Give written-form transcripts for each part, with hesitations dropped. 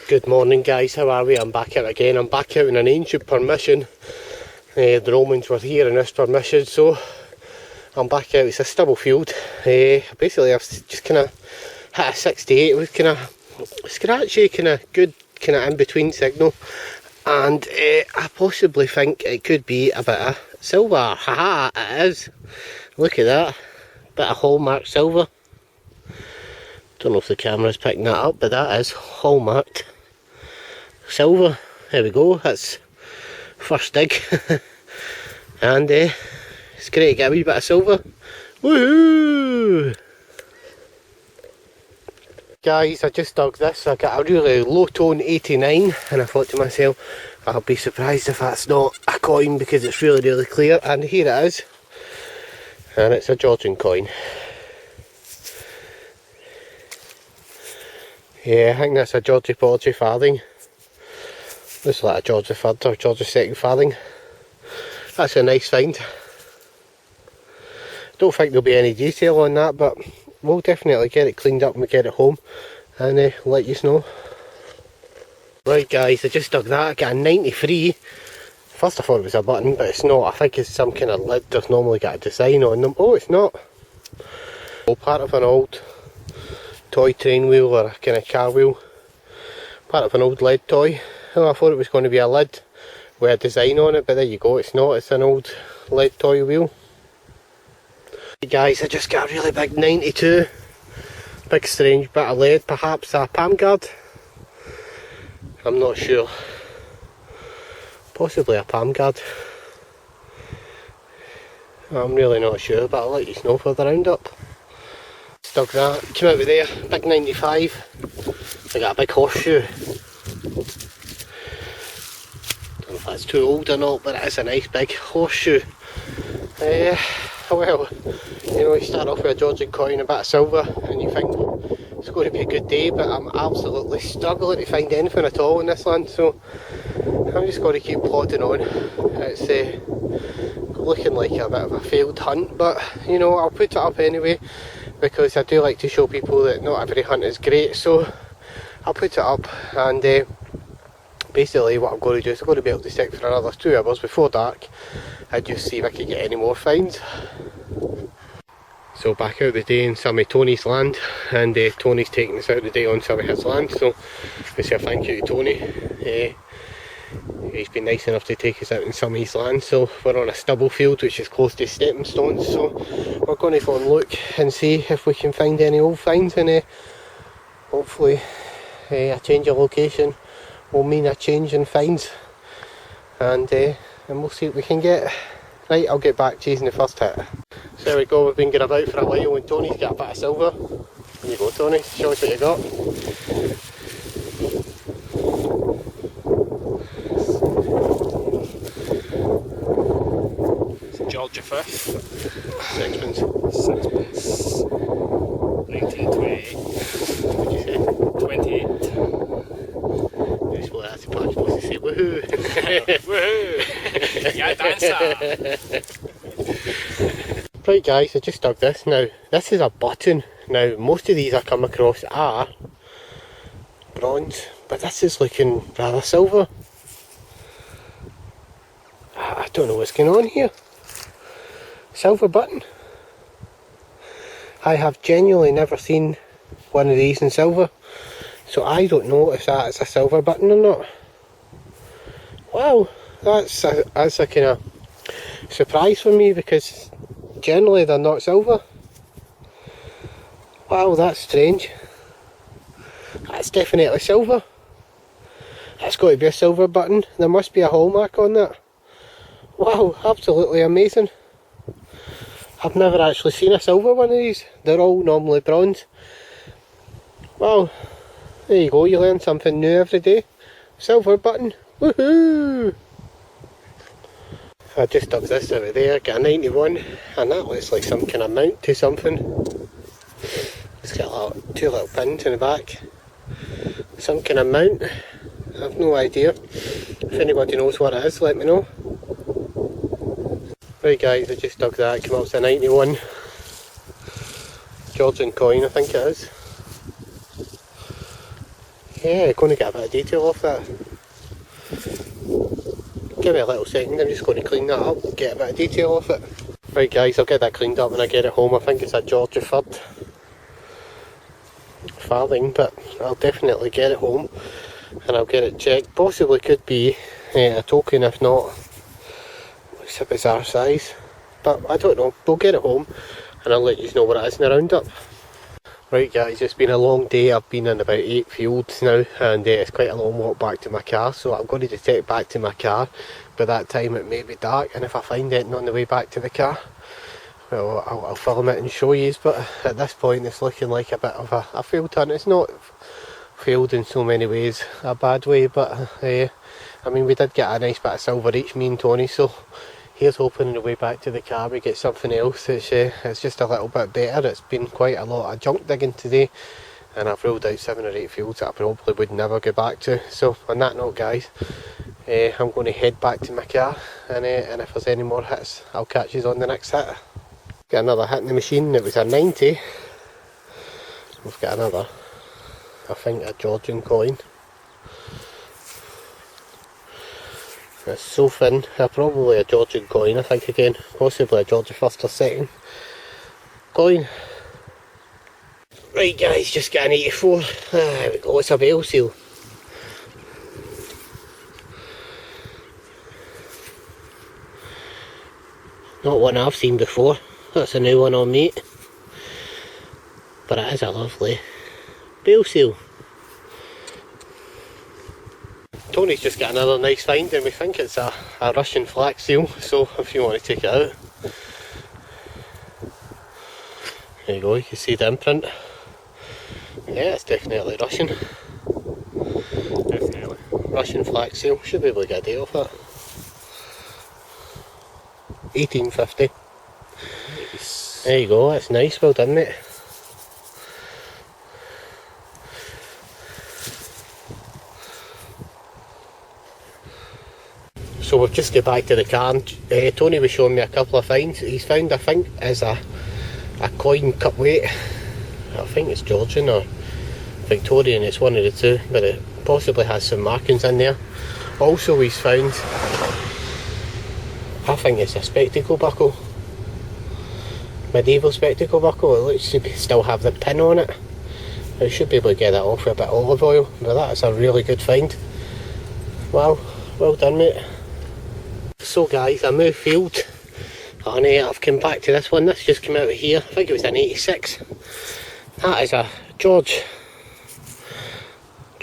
Good morning guys, how are we? I'm back out again. I'm back out in an ancient permission. The Romans were here in this permission, so I'm back out. It's a stubble field. Basically I've just kind of hit a 68 with kind of scratchy, kind of good, kind of in between signal, and I possibly think it could be a bit of silver. Haha, it is. Look at that, bit of hallmark silver. Don't know if the camera's picking that up, but that is hallmarked silver. There we go, that's first dig. And it's great to get a wee bit of silver. Woohoo! Guys, I just dug this. I got a really low tone 89 and I thought to myself, I'll be surprised if that's not a coin because it's really clear, and here it is. And it's a Georgian coin. Yeah, I think that's a Georgie Porgy farthing. Looks like a George III or George II farthing. That's a nice find. Don't think there'll be any detail on that, but we'll definitely get it cleaned up when we get it home and let you know. Right guys, I just dug that. I got a 93. First I thought it was a button, but it's not. I think it's some kind of lid. There's normally got a design on them. Oh, it's not. Part of an old toy train wheel or a kind of car wheel. Part of an old lead toy. Oh, I thought it was going to be a lid with a design on it, but there you go, it's not. It's an old lead toy wheel. Hey guys, I just got a really big 92. Big strange bit of lead, perhaps a palm guard. I'm not sure. Possibly a palm guard. I'm really not sure, but I'll let you know for the roundup. Dug that, came out with there, big 95. I got a big horseshoe. Don't know if that's too old or not, but it is a nice big horseshoe. Well, you know, you start off with a Georgian coin, a bit of silver, and you think it's going to be a good day, but I'm absolutely struggling to find anything at all in this land, so I'm just going to keep plodding on. It's looking like a bit of a failed hunt, but you know, I'll put it up anyway, because I do like to show people that not every hunt is great, so I'll put it up. And basically what I'm going to do is I'm going to be able to stick for another 2 hours before dark and just see if I can get any more finds. So back out the day in some of Tony's land, and Tony's taking us out today on some of his land, so we say a thank you to Tony. He's been nice enough to take us out in some of his land. So we're on a stubble field which is close to stepping stones, so we're going to go and look and see if we can find any old finds, and hopefully a change of location will mean a change in finds, and we'll see what we can get. Right, I'll get back chasing the first hit. So there we go, we've been going about for a while and Tony's got a bit of silver. Here you go Tony, show us what you got. Georgia first. Sixpence. 1928. What did you say? 28. That's what I'm supposed to say. Woohoo! Woohoo! Yeah, dancer! Right guys, I just dug this. Now, this is a button. Now, most of these I come across are bronze, but this is looking rather silver. I don't know what's going on here. Silver button. I have genuinely never seen one of these in silver, so I don't know if that is a silver button or not. Wow, that's a kind of surprise for me, because generally they're not silver. Wow, that's strange. That's definitely silver. That's got to be a silver button. There must be a hallmark on that. Wow, absolutely amazing. I've never actually seen a silver one of these. They're all normally bronze. Well, there you go, you learn something new every day. Silver button, woohoo! I just dug this over there, got a 91, and that looks like some kind of mount to something. It's got two little pins in the back. Some kind of mount, I have no idea. If anybody knows what it is, let me know. Right guys, I just dug that, came up with a 91 Georgian coin, I think it is. Yeah, going to get a bit of detail off that. Give me a little second, I'm just going to clean that up, get a bit of detail off it. Right guys, I'll get that cleaned up when I get it home. I think it's a George III farthing, but I'll definitely get it home and I'll get it checked. Possibly could be a token, if not. It's a bizarre size, but I don't know. We'll get it home and I'll let you know what it is in the roundup. Right guys, it's been a long day. I've been in about 8 fields now, and it's quite a long walk back to my car, so I'm going to detect back to my car. By that time it may be dark, and if I find anything on the way back to the car, well, I'll film it and show you. But at this point it's looking like a bit of a field hunt. It's not failed in so many ways, a bad way, but I mean, we did get a nice bit of silver each, me and Tony, so here's hoping on the way back to the car we get something else. It's just a little bit better. It's been quite a lot of junk digging today, and I've ruled out 7 or 8 fields that I probably would never go back to. So on that note guys, I'm going to head back to my car, and if there's any more hits I'll catch you on the next hit. Got another hit in the machine. It was a 90. We've got another, I think, a Georgian coin. It's so thin, probably a Georgian coin, I think, again, possibly a Georgia first or second coin. Right guys, just got an 84, there we go, it's a bale seal. Not one I've seen before, that's a new one on me, but it is a lovely bale seal. Tony's just got another nice find, and we think it's a Russian flax seal, so if you want to take it out, there you go, you can see the imprint. Yeah, it's definitely Russian. Definitely. Russian flax seal, should be able to get a day off it. 1850. Nice. There you go, that's nice, well done mate. So we've just got back to the car, and Tony was showing me a couple of finds. He's found, I think, is a coin cup weight. I think it's Georgian or Victorian, it's one of the two, but it possibly has some markings in there. Also he's found, I think it's a spectacle buckle. Medieval spectacle buckle. It looks to still have the pin on it. I should be able to get that off with a bit of olive oil. Now that is a really good find. Wow, well done mate. So guys, I moved field, and I've come back to this one. This just came out of here, I think it was an 86. That is a George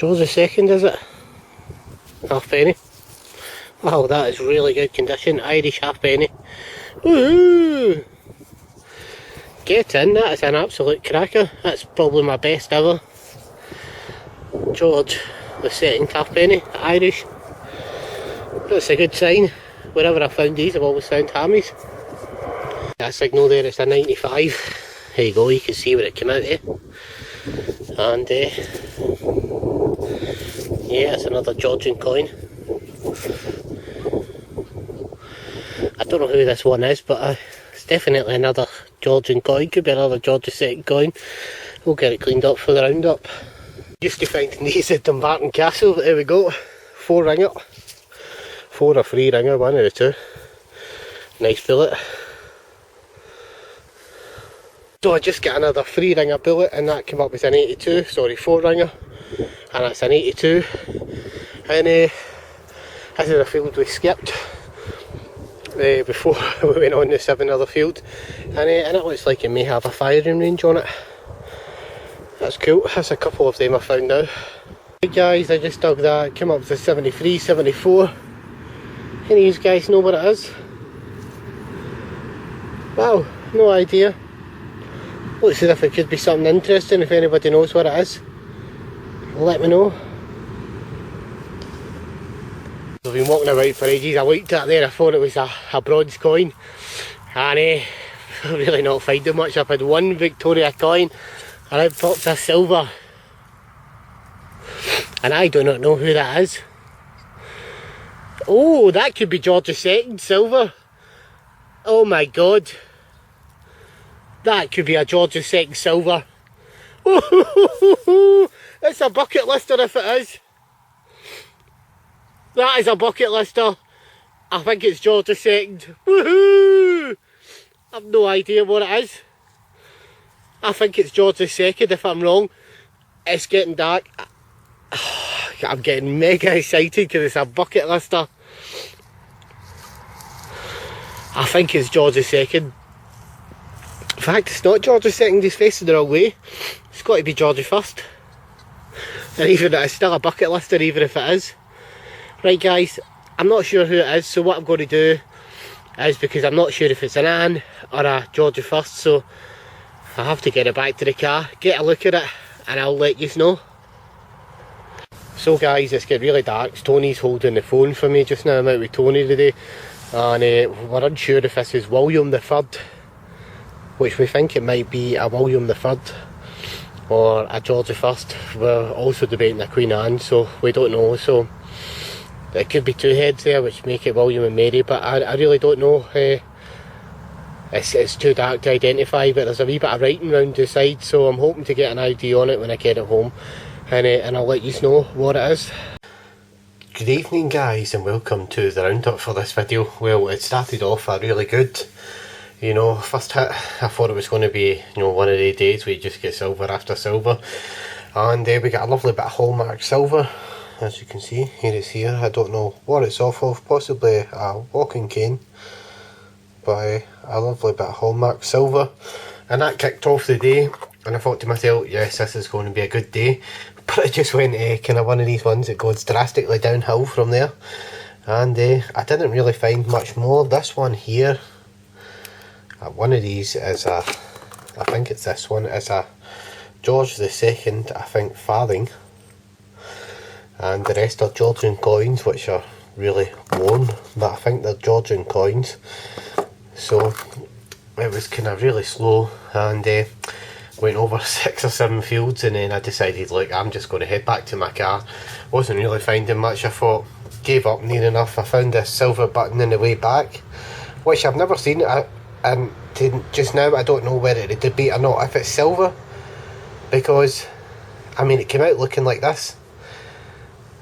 II, is it? Halfpenny. Wow, that is really good condition, Irish halfpenny. Woohoo! Get in, that is an absolute cracker. That's probably my best ever George II halfpenny, Irish. That's a good sign. Wherever I found these, I've always found hammies. That signal there, it's a 95. There you go, you can see where it came out of. And yeah, it's another Georgian coin. I don't know who this one is, but it's definitely another Georgian coin. Could be another George II coin. We'll get it cleaned up for the roundup. Used to finding these at Dumbarton Castle, but there we go. 4 ringer. 4 or 3 ringer, one of the two. Nice bullet. So I just got another 3 ringer bullet, and that came up as an 82, sorry, 4 ringer. And that's an 82. And this is a field we skipped before we went on to 7 other field. And it looks like it may have a firing range on it. That's cool, that's a couple of them I found now. Hey guys, I just dug that, came up to 73, 74. Any of you guys know what it is? Wow, no idea. Looks as if it could be something interesting. If anybody knows what it is, let me know. I've been walking about for ages. I looked at it there, I thought it was a bronze coin, and I'm really not finding much. I've had 1 Victoria coin, and I've popped a silver, and I do not know who that is. Oh, that could be George II silver. Oh my god. That could be a George II silver. It's a bucket lister if it is. That is a bucket lister. I think it's George II. Woohoo! I've no idea what it is. I think it's George II if I'm wrong. It's getting dark. I'm getting mega excited because it's a bucket lister. I think it's George II. In fact, it's not George II, he's facing the wrong way. It's got to be George I. And even it's still a bucket lister even if it is. Right guys, I'm not sure who it is, so what I'm going to do is, because I'm not sure if it's an Anne or a George I, so I have to get it back to the car, get a look at it, and I'll let you know. So guys, it's getting really dark. Tony's holding the phone for me just now. I'm out with Tony today, and we're unsure if this is William III, which we think it might be a William III or a George I. We're also debating a Queen Anne, so we don't know. So it could be two heads there, which make it William and Mary, but I really don't know. It's too dark to identify, but there's a wee bit of writing round the side, so I'm hoping to get an ID on it when I get it home, and I'll let you know what it is. Good evening guys, and welcome to the roundup for this video. Well, it started off a really good, first hit. I thought it was going to be, one of the days where you just get silver after silver, and we got a lovely bit of hallmark silver. As you can see, here it's here. I don't know what it's off of, possibly a walking cane, but a lovely bit of hallmark silver. And that kicked off the day, and I thought to myself, yes, this is going to be a good day. But it just went kind of one of these ones that goes drastically downhill from there, and I didn't really find much more. This one here, one of these is I think it's this one, is a George II, I think, farthing. And the rest are Georgian coins, which are really worn, but I think they're Georgian coins. So it was kind of really slow, and went over 6 or 7 fields, and then I decided, look, I'm just going to head back to my car. Wasn't really finding much. I thought, gave up near enough. I found this silver button in the way back, which I've never seen, and just now I don't know whether to debate or not if it's silver, because I mean it came out looking like this.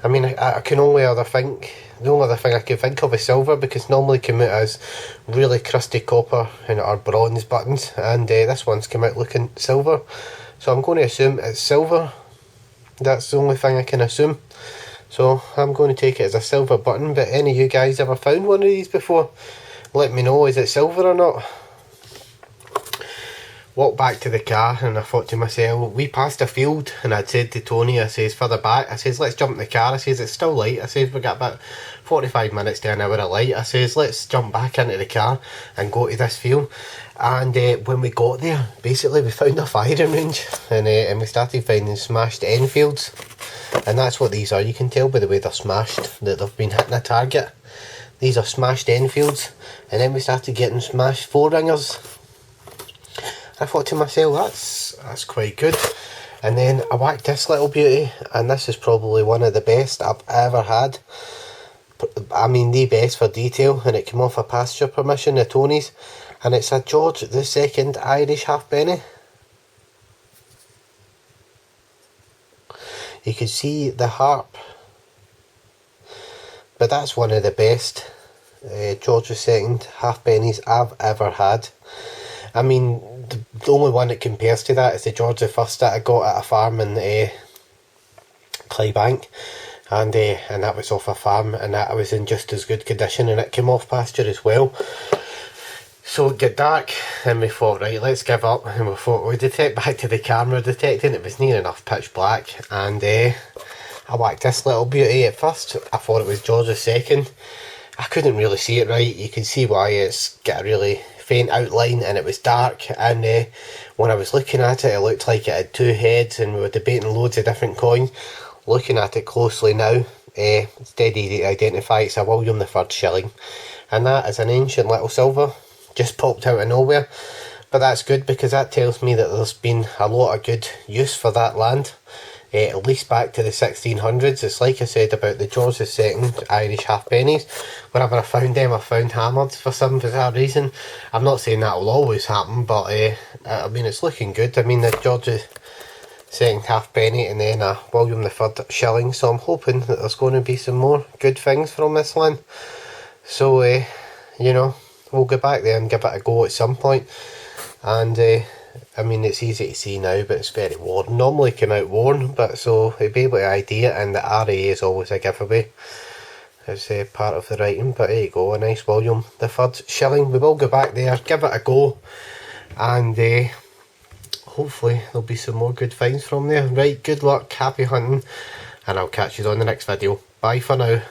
I mean, I can only other think, the only other thing I can think of is silver, because normally come out as really crusty copper and or bronze buttons, and this one's come out looking silver, so I'm going to assume it's silver. That's the only thing I can assume, so I'm going to take it as a silver button. But any of you guys ever found one of these before? Let me know, is it silver or not? Walked back to the car, and I thought to myself, we passed a field, and I'd said to Tony, I says, further back, I says, let's jump in the car. I says, it's still light. I says, we got about 45 minutes to an hour of light. I says, let's jump back into the car and go to this field. And when we got there, basically we found a firing range, and we started finding smashed Enfields, and that's what these are. You can tell by the way they're smashed that they've been hitting a target. These are smashed Enfields, and then we started getting smashed 4-ringers. I thought to myself, that's quite good. And then I whacked this little beauty, and this is probably one of the best I've ever had. I mean, the best for detail, and it came off a pasture permission, the Tony's, and it's a George II Irish halfpenny. You can see the harp, but that's one of the best George II halfpennies I've ever had. I mean, the only one that compares to that is the George I that I got at a farm in Clybank, and that was off a farm, and that was in just as good condition, and it came off pasture as well. So it got dark, and we thought, right, let's give up, and we thought we'd detect back to the camera detecting. It was near enough pitch black, and I whacked this little beauty. At first I thought it was George II. I couldn't really see it right. You can see why it's got a really faint outline, and it was dark, and when I was looking at it, it looked like it had 2 heads, and we were debating loads of different coins. Looking at it closely now, it's dead easy to identify. It's a William III shilling, and that is an ancient little silver, just popped out of nowhere. But that's good, because that tells me that there's been a lot of good use for that land, at least back to the 1600s. It's like I said about the George II Irish halfpennies. Whenever I found them, I found hammered for some bizarre reason. I'm not saying that will always happen, but I mean, it's looking good. I mean, the second halfpenny, and then a William III shilling. So I'm hoping that there's going to be some more good things from this one. So you know, we'll go back there and give it a go at some point. And I mean, it's easy to see now, but it's very worn. Normally come out worn, but so you'll be able to ID it, and the RA is always a giveaway. It's part of the writing, but there you go, a nice William III shilling. We will go back there, give it a go, and hopefully there'll be some more good finds from there. Right, good luck, happy hunting, and I'll catch you on the next video. Bye for now.